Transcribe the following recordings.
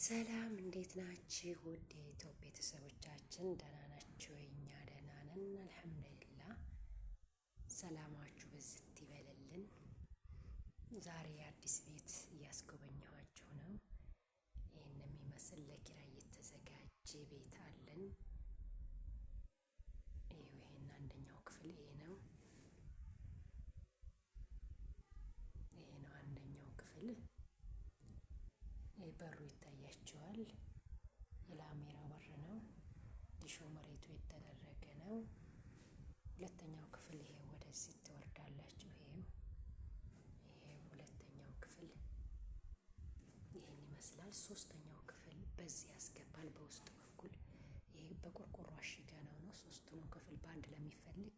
ሰላም እንዴት ናችሁ? ውድ የኢትዮጵያ ቤተሰቦቻችን ደህና ናችሁ? እኛ ደህና ነን አልሐምዱሊላህ። ሰላማችሁ ብዝት ይበልልን። ዛሬ አዲስ ቤት እያስጎበኘኋችሁ ነው። ይህን የሚመስል ለኪራይ የተዘጋጀ ቤት አለን። ይሄን አንደኛው ክፍል ይሄ ነው አንደኛው ክፍል። በሩ ይታያቸዋል። የላሜራ በር ነው። ዲሾ መሬቱ የተደረገ ነው። ሁለተኛው ክፍል ይሄ ወደዚህ ትወርዳላችሁ። ይሄ ሁለተኛው ክፍል ይሄን ይመስላል። ሶስተኛው ክፍል በዚህ ያስገባል በውስጥ በኩል። ይሄ በቆርቆሮ አሽገነው ነው። ሶስቱንም ክፍል በአንድ ለሚፈልግ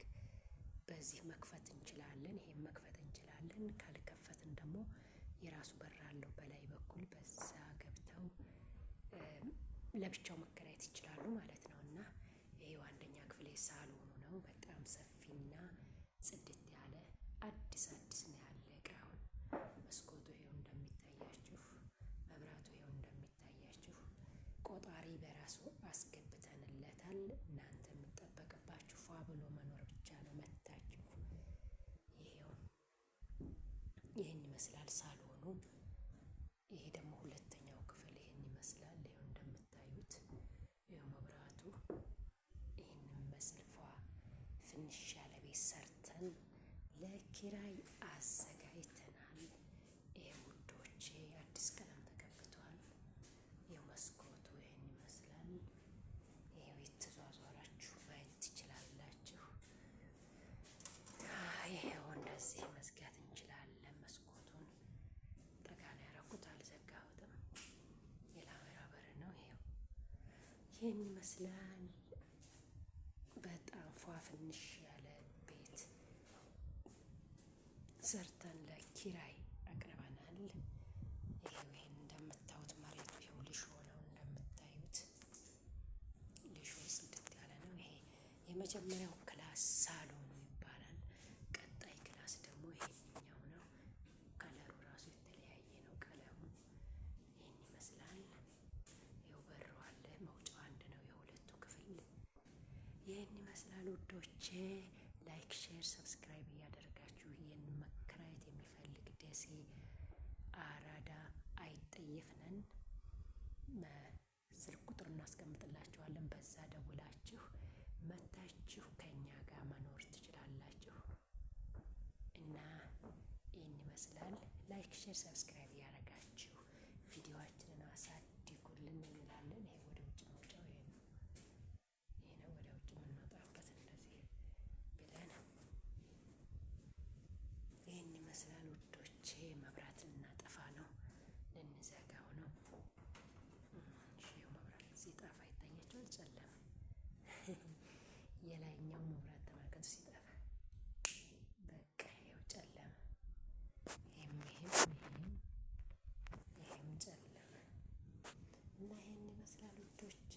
በዚህ መክፈት እንችላለን። ይሄን መክፈት እንችላለን። ካልከፈትን ደግሞ የራሱ በር አለው በላይ በኩል። በዛ ገብተው ለብቻው መከራየት ይችላሉ ማለት ነው። እና ይሄው አንደኛ ክፍል ሳሎኑ ነው። በጣም ሰፊና ጽድት ያለ አዲስ ነው ያለቀ። አሁን መስኮቱ ይሄው እንደሚታያችሁ፣ መብራቱ ይሄው እንደሚታያችሁ፣ ቆጣሪ በራሱ አስገብተንለታል። እናንተ የምጠበቅባችሁ ፏ ብሎ መኖር ብቻ ነው። መታችሁ ይሄን ይመስላል ሳሎኑ። ይሄ ደግሞ ሁለተኛው ክፍል ይሄን ይመስላል። ይሄው እንደምታዩት ይሄው መብራቱ ይሄን መስል ፏ ፍንሽ ያለ ቤት ሰርተን ለኪራይ አዘጋጅተናል። ይሄ ውዶቼ አዲስ ቀለም ተቀብቷል። ይሄው መስኮቱ ይሄን ይመስላል። ይሄው የተዟዟራችሁ ማየት ትችላላችሁ። ይሄው እንደዚህ መዝጋት እንችላለን። መስኮቱን ጠጋ ነው ያደረኩት፣ አልዘጋሁትም። የላሜራ በር ነው። ይሄን ይመስላል። በጣም ፏ ፍንሽ ያለ ቤት ሰርተን ለኪራይ አቅርበናል። ይሄን እንደምታዩት መሬቱ ይሄው ልሾ ነው። እንደምታዩት ልሾ ጽድት ያለ ነው። ይሄ የመጀመሪያው ክላስ ሳሎኑ ይባላል። ቀጣይ ክላስ ደግሞ ይሄኛው ነው። ከለሩ ራሱ የተለያየ ነው ቀለሙ። ይሄን ይመስላል። ይኸው በሩ አለ። መውጫው አንድ ነው የሁለቱ ክፍል። ይህን ይመስላል ውዶቼ። ላይክ፣ ሼር፣ ሰብስክራይብ እያደረጋችሁ ይህን መከራየት የሚፈልግ ደሴ አራዳ አይጠየፍ ነን። ስልክ ቁጥር እናስቀምጥላችኋለን። በዛ ደውላችሁ መታችሁ ከኛ ጋር መኖር ትችላላችሁ። እና ይህን ይመስላል። ላይክ፣ ሼር፣ ሰብስክራይብ እያደረጋችሁ ቪዲዮአችንን አሳድጉልን እንላለን። ይሄ ወደ ውጭ መውጫው ይሄ ነው። ወደ ውጭ የምንወጣበት እንደዚህ ብለን ይህን ይመስላል ውዶቼ። መብራት ልናጠፋ ነው፣ ልንዘጋው ነው። መብራት ሲጠፋ ይታያቸዋል። ጨለመ። የላይኛው መብራት ተመልከቱ ሲጠፋ፣ በቃ ይኸው ጨለመ። ይሄም ጨለመ እና ይሄን ይመስላል ውዶቼ።